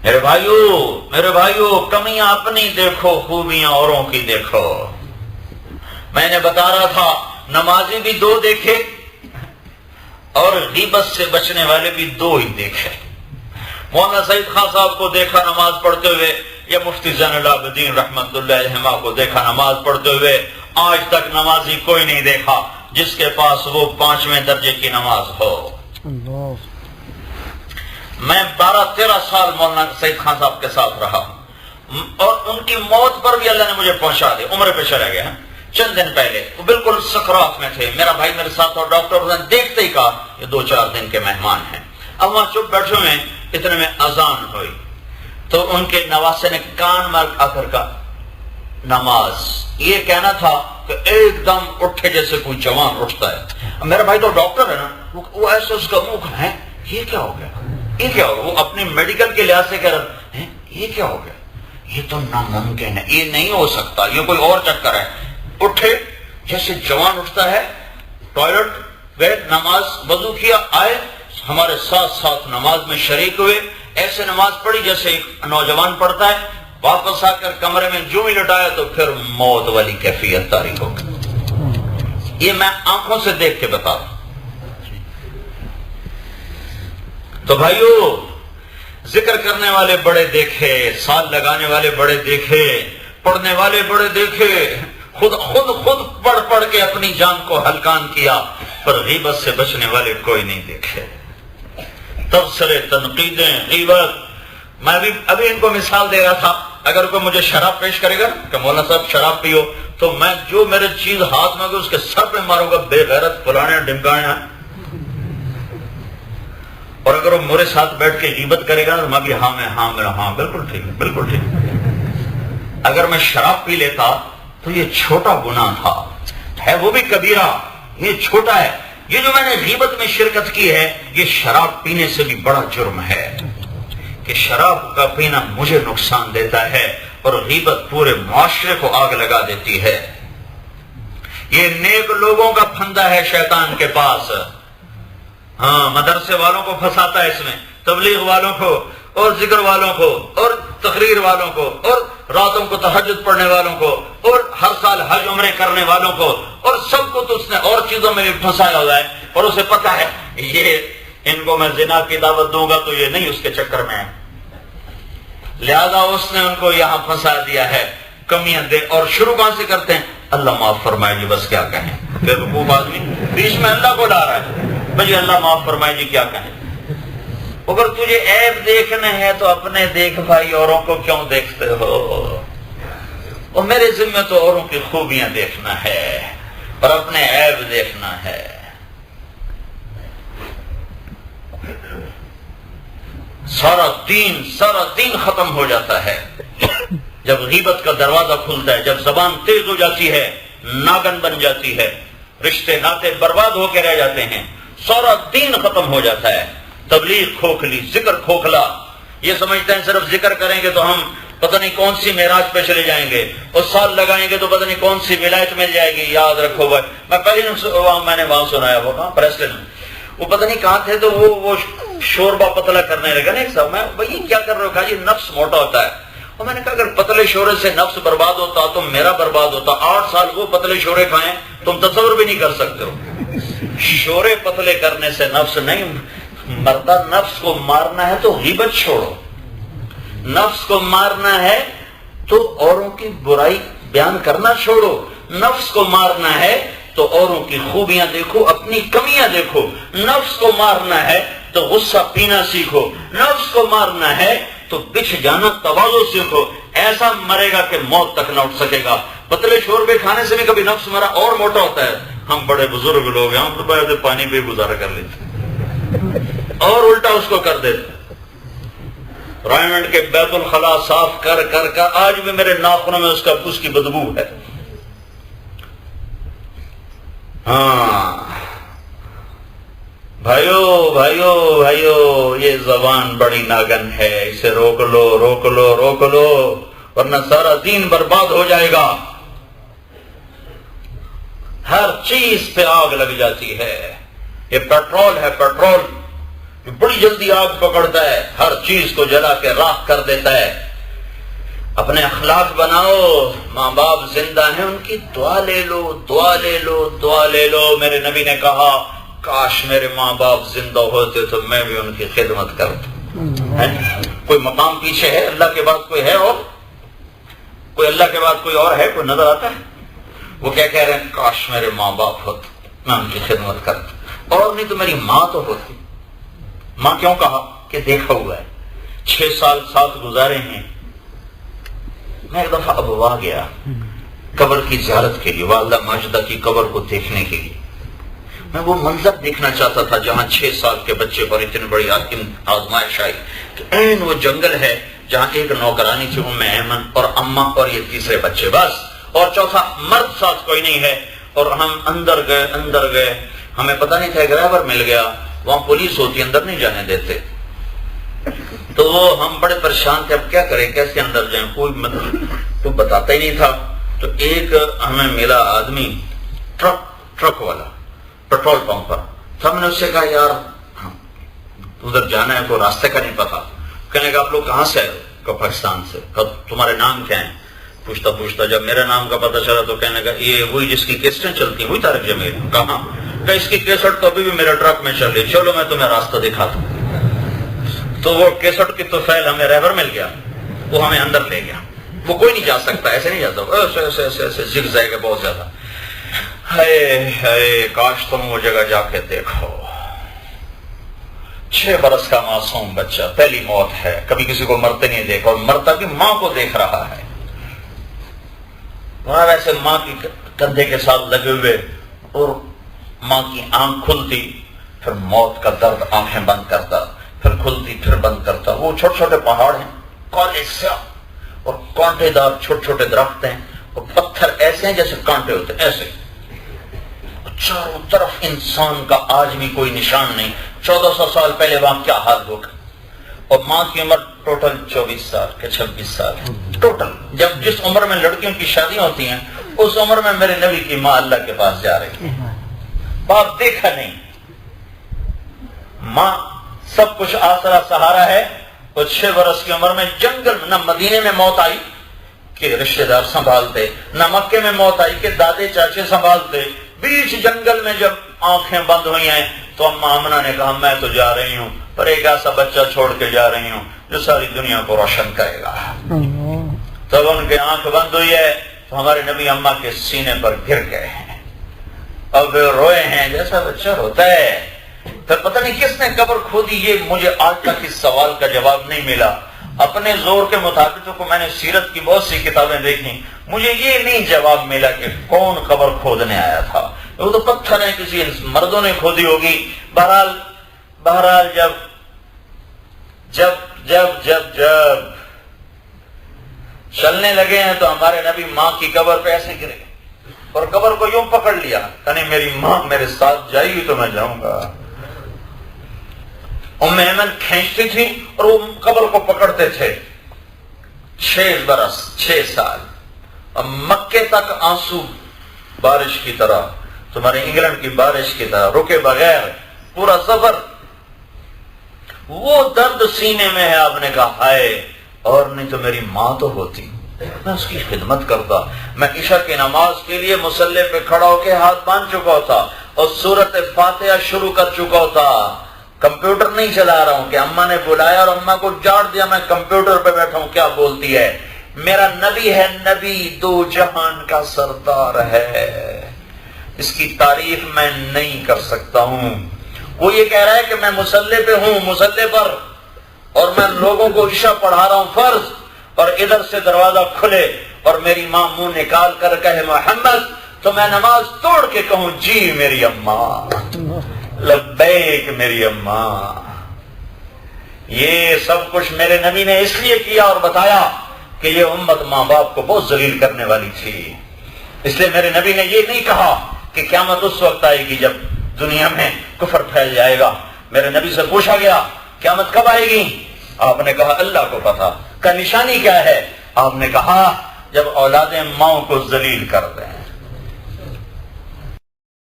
میرے بھائیو کمیاں اپنی دیکھو، خوبیاں اوروں کی دیکھو۔ میں نے بتا رہا تھا نمازی بھی دو دیکھے اور غیبت سے بچنے والے بھی دو ہی دیکھے۔ مولانا سعید خان صاحب کو دیکھا نماز پڑھتے ہوئے، یا مفتی زین العابدین رحمت اللہ علیہما کو دیکھا نماز پڑھتے ہوئے۔ آج تک نمازی کوئی نہیں دیکھا جس کے پاس وہ 5ویں درجے کی نماز ہو۔ میں 12-13 سال مولانا سعید خان صاحب کے ساتھ رہا اور ان کی موت پر بھی اللہ نے مجھے پہنچا دیا۔ عمرے پہ چلا گیا چند دن پہلے، وہ بالکل سکرات میں تھے۔ میرا بھائی میرے ساتھ اور ڈاکٹر نے دیکھتے ہی کہا یہ 2-4 دن کے مہمان ہیں۔ اب وہاں چپ بیٹھے ہوئے، اتنے میں اذان ہوئی تو ان کے نواسے نے کان مار آ کر کہا نماز۔ یہ کہنا تھا کہ ایک دم اٹھے جیسے کوئی جوان اٹھتا ہے۔ میرا بھائی تو ڈاکٹر ہے نا، وہ ایسے اس کا منہ ہے یہ کیا ہو گیا، یہ کیا ہو گیا؟ وہ اپنی میڈیکل کے لحاظ سے کہہ رہا ہے یہ کیا ہو گیا، یہ تو ناممکن ہے، یہ نہیں ہو سکتا، یہ کوئی اور چکر ہے۔ اٹھے جیسے جوان اٹھتا ہے، ٹوائلٹ گئے، نماز وضو کیا، آئے ہمارے ساتھ ساتھ نماز میں شریک ہوئے، ایسے نماز پڑھی جیسے ایک نوجوان پڑھتا ہے۔ واپس آ کر کمرے میں جو ہی لٹایا تو پھر موت والی کیفیت طاری ہو گئی۔ یہ میں آنکھوں سے دیکھ کے بتا رہا ہوں۔ تو بھائیو ذکر کرنے والے بڑے دیکھے، سال لگانے والے بڑے دیکھے، پڑھنے والے بڑے دیکھے، خود پڑھ کے اپنی جان کو ہلکان کیا، پر غیبت سے بچنے والے کوئی نہیں دیکھے۔ تبصرے، تنقیدیں، غیبت۔ میں بھی ابھی ان کو مثال دے رہا تھا، اگر کوئی مجھے شراب پیش کرے گا کہ مولانا صاحب شراب پیو، تو میں جو میرے چیز ہاتھ میں اس کے سر پہ ماروں گا، بے غیرت فلانے ڈمکانے۔ اور اگر وہ میرے ساتھ بیٹھ کے غیبت کرے گا تو میں بھی ہاں بالکل ٹھیک ہے، بالکل ٹھیک ہے۔ اگر میں شراب پی لیتا تو یہ چھوٹا گناہ تھا، ہے وہ بھی کبیرہ، یہ چھوٹا ہے۔ یہ جو میں نے غیبت میں شرکت کی ہے، یہ شراب پینے سے بھی بڑا جرم ہے، کہ شراب کا پینا مجھے نقصان دیتا ہے اور غیبت پورے معاشرے کو آگ لگا دیتی ہے۔ یہ نیک لوگوں کا پھندا ہے شیطان کے پاس۔ ہاں، مدرسے والوں کو پھنساتا ہے اس میں، تبلیغ والوں کو اور ذکر والوں کو اور تقریر والوں کو اور راتوں کو تہجد پڑھنے والوں کو اور ہر سال حج عمرے کرنے والوں کو، اور سب کو تو اس نے اور چیزوں میں بھی پھنسایا ہوا ہے، اور اسے پتہ ہے یہ ان کو میں زنا کی دعوت دوں گا تو یہ نہیں اس کے چکر میں ہے، لہذا اس نے ان کو یہاں پھنسا دیا ہے۔ کمیاں دے، اور شروع کہاں سے کرتے ہیں؟ اللہ معاف فرمائے جی، بس کیا کہیں، بے وقوف آدمی بیچ میں اللہ کو لا رہا ہے، بھائی اللہ معاف فرمائے جی کیا کہیں۔ اگر تجھے عیب دیکھنا ہے تو اپنے دیکھ بھائی، اوروں کو کیوں دیکھتے ہو؟ اور میرے ذمہ تو اوروں کی خوبیاں دیکھنا ہے اور اپنے عیب دیکھنا ہے۔ سارا دین ختم ہو جاتا ہے جب غیبت کا دروازہ کھلتا ہے، جب زبان تیز ہو جاتی ہے، ناگن بن جاتی ہے، رشتے ناطے برباد ہو کے رہ جاتے ہیں، سارا دین ختم ہو جاتا ہے۔ تبلیغ کھوکھلی، ذکر کھوکھلا، یہ سمجھتے ہیں صرف ذکر کریں گے تو ہم پتہ نہیں کون سی معراج پہ چلے جائیں گے، اور سال لگائیں گے تو پتہ نہیں کون سی ولایت مل جائے گی۔ یاد رکھو بھائی، میں پہلی میں نے وہاں سنایا، وہ کہاں پریسٹن، وہ پتہ نہیں کہاں تھے، تو وہ شوربہ پتلا کرنے لگا نا ایک صاحب، میں بھائی کیا کر رہے ہو؟ کہا یہ نفس موٹا ہوتا ہے۔ اور میں نے کہا اگر پتلے شورے سے نفس برباد ہوتا تو میرا برباد ہوتا۔ 8 سال وہ پتلے شورے کھائیں، تم تصور بھی نہیں کر سکتے ہو۔ شورے پتلے کرنے سے نفس نہیں مرتا، نفس کو مارنا ہے تو غیبت چھوڑو، نفس کو مارنا ہے تو اوروں کی برائی بیان کرنا چھوڑو، نفس کو مارنا ہے تو اوروں کی خوبیاں دیکھو، اپنی کمیاں دیکھو، نفس کو مارنا ہے تو غصہ پینا سیکھو، نفس کو مارنا ہے تو بچھ جانا تواضع سیکھو، ایسا مرے گا کہ موت تک نہ اٹھ سکے گا۔ پتلے شوربے کھانے سے بھی کبھی نفس مرا اور موٹا ہوتا ہے۔ ہم بڑے بزرگ لوگ ہیں، ہم تو پانی پہ گزارا کر لیتے اور الٹا اس کو کر دیتے۔ رائمنڈ کے بیت الخلاء صاف کر کر کر آج بھی میرے ناخنوں میں اس کی بدبو ہے۔ ہاں بھائیو، یہ زبان بڑی ناگن ہے، اسے روک لو ورنہ سارا دین برباد ہو جائے گا۔ ہر چیز پہ آگ لگ جاتی ہے۔ یہ پیٹرول ہے، پیٹرول جو بڑی جلدی آگ پکڑتا ہے، ہر چیز کو جلا کے راکھ کر دیتا ہے۔ اپنے اخلاق بناؤ، ماں باپ زندہ ہیں ان کی دعا لے لو، دعا لے لو، دعا لے لو۔ میرے نبی نے کہا کاش میرے ماں باپ زندہ ہوتے تو میں بھی ان کی خدمت کرتا۔ کوئی مقام پیچھے ہے اللہ کے بعد کوئی ہے؟ اور کوئی اللہ کے بعد کوئی اور ہے؟ کوئی نظر آتا ہے؟ وہ کیا کہہ رہے ہیں؟ کاش میرے ماں باپ ہوتے میں ان کی خدمت کرتا، اور نہیں تو میری ماں تو ہوتی۔ ماں کیوں کہا؟ کہ دیکھا ہوا ہے، 6 سال ساتھ گزارے ہیں۔ میں ایک دفعہ ابوا گیا قبر کی زیارت کے لیے، والدہ ماجدہ کی قبر کو دیکھنے کے لیے۔ میں وہ منظر دیکھنا چاہتا تھا جہاں 6 سال کے بچے پر اتنی بڑی آزمائش آئی کہ این وہ جنگل ہے جہاں ایک نوکرانی تھی ام ایمن اور اماں اور یہ تیسرے بچے بس، اور چوتھا مرد ساتھ کوئی نہیں ہے۔ اور ہم اندر گئے، ہمیں پتہ نہیں تھا، ایک ڈرائیور مل گیا، وہاں پولیس ہوتی اندر نہیں جانے دیتے، تو ہم بڑے پریشان تھے، اب کیا کریں، کیسے اندر جائیں، کوئی بتاتا ہی نہیں تھا۔ تو ایک ہمیں ملا آدمی ٹرک والا پیٹرول پمپ پر، تو ہم نے اس سے کہا یار ادھر جانا ہے، تو راستے کا نہیں پتا۔ کہنے کا آپ لوگ کہاں سے آئے ہو؟ کہ پاکستان سے۔ تمہارے نام کیا ہیں؟ پوچھتا جب میرا نام کا پتہ چلا تو کہنے کا یہ وہی جس کی کیسٹیں چلتی ہیں، وہی طارق جمیل۔ کہاں؟ کہ اس کی کیسٹ تو ابھی بھی میرے ٹرک میں چل رہی، چلو میں تمہیں راستہ دکھاتا ہوں۔ تو وہ کیسٹ کی تو فیل ہمیں ڈرائیور مل گیا، وہ ہمیں اندر لے گیا۔ وہ کوئی نہیں جا سکتا، ایسے نہیں جاتا، ایسے زگ زیگ ہے بہت زیادہ۔ ہائے کاش تم وہ جگہ جا کے دیکھو، 6 برس کا معصوم بچہ، پہلی موت ہے، کبھی کسی کو مرتے نہیں دیکھا، اور مرتا بھی ماں کو دیکھ رہا ہے۔ وہاں ویسے ماں کی کندھے کے ساتھ لگے ہوئے، اور ماں کی آنکھ کھلتی، پھر موت کا درد آنکھیں بند کرتا، پھر کھلتی پھر بند کرتا۔ وہ چھوٹے چھوٹے پہاڑ ہیں، کالے سیاہ اور کانٹے دار چھوٹے چھوٹے درخت ہیں، اور پتھر ایسے ہیں جیسے کانٹے ہوتے ہیں، ایسے چاروں طرف انسان کا آج بھی کوئی نشان نہیں۔ 1400 سال پہلے وہاں کیا حال ہوگا؟ اور ماں کی عمر ٹوٹل 24 سال کے 26 سال ٹوٹل۔ جب جس عمر میں لڑکیوں کی شادیاں ہوتی ہیں اس عمر میں میرے نبی کی ماں اللہ کے پاس جا رہی ہے، باپ دیکھا نہیں، ماں سب کچھ آسرا سہارا ہے۔ اور 6 برس کی عمر میں جنگل، نہ مدینے میں موت آئی کہ رشتہ دار سنبھالتے، نہ مکے میں موت آئی کہ دادے چاچے سنبھالتے، بیچ جنگل میں جب آنکھیں بند ہوئی ہیں تو اماں آمنہ نے کہا میں تو جا رہی ہوں، پر ایک ایسا بچہ چھوڑ کے جا رہی ہوں جو ساری دنیا کو روشن کرے گا۔ تب ان کی آنکھ بند ہوئی ہے تو ہمارے نبی اماں کے سینے پر گر گئے ہیں، اب روئے ہیں جیسا بچہ روتا ہے۔ پھر پتہ نہیں کس نے قبر کھودی، یہ مجھے آج تک اس سوال کا جواب نہیں ملا۔ اپنے زور کے مطابق کو میں نے سیرت کی بہت سی کتابیں دیکھی، مجھے یہ نہیں جواب ملا کہ کون قبر کھودنے آیا تھا۔ وہ تو پتھر ہیں، کسی مردوں نے کھودی ہوگی۔ بہرحال جب چلنے لگے ہیں تو ہمارے نبی ماں کی قبر پہ ایسے گرے اور قبر کو یوں پکڑ لیا، یعنی میری ماں میرے ساتھ جائے گی تو میں جاؤں گا۔ ام ایمن کھینچتی تھی اور وہ قبر کو پکڑتے تھے۔ 6 برس 6 سال، اب مکے تک آنسو بارش کی طرح، تمہارے انگلینڈ کی بارش کی طرح رکے بغیر پورا سفر۔ وہ درد سینے میں ہے، آپ نے کہا ہائے، اور نہیں تو میری ماں تو ہوتی، میں اس کی خدمت کرتا۔ میں عشاء کی نماز کے لیے مصلی پہ کھڑا ہو کے ہاتھ باندھ چکا ہوتا اور سورۃ فاتحہ شروع کر چکا ہوتا۔ کمپیوٹر نہیں چلا رہا ہوں کہ اماں نے بلایا اور اماں کو جاڑ دیا میں کمپیوٹر پہ بیٹھا ہوں کیا بولتی ہے۔ میرا نبی ہے، نبی 2 جہان کا سردار ہے، اس کی تعریف میں نہیں کر سکتا ہوں۔ وہ یہ کہہ رہا ہے کہ میں مصلی پہ ہوں، مصلی پر، اور میں لوگوں کو عشاء پڑھا رہا ہوں فرض، اور ادھر سے دروازہ کھلے اور میری ماں منہ نکال کر کہے محمد، تو میں نماز توڑ کے کہوں جی میری اماں، لبیک میری اماں۔ یہ سب کچھ میرے نبی نے اس لیے کیا اور بتایا کہ یہ امت ماں باپ کو بہت ذلیل کرنے والی تھی۔ اس لیے میرے نبی نے یہ نہیں کہا کہ قیامت اس وقت آئے گی جب دنیا میں کفر پھیل جائے گا۔ میرے نبی سے پوچھا گیا قیامت کب آئے گی؟ آپ نے کہا اللہ کو پتا۔ کا نشانی کیا ہے؟ آپ نے کہا جب اولادیں ماں کو ذلیل کر دیں۔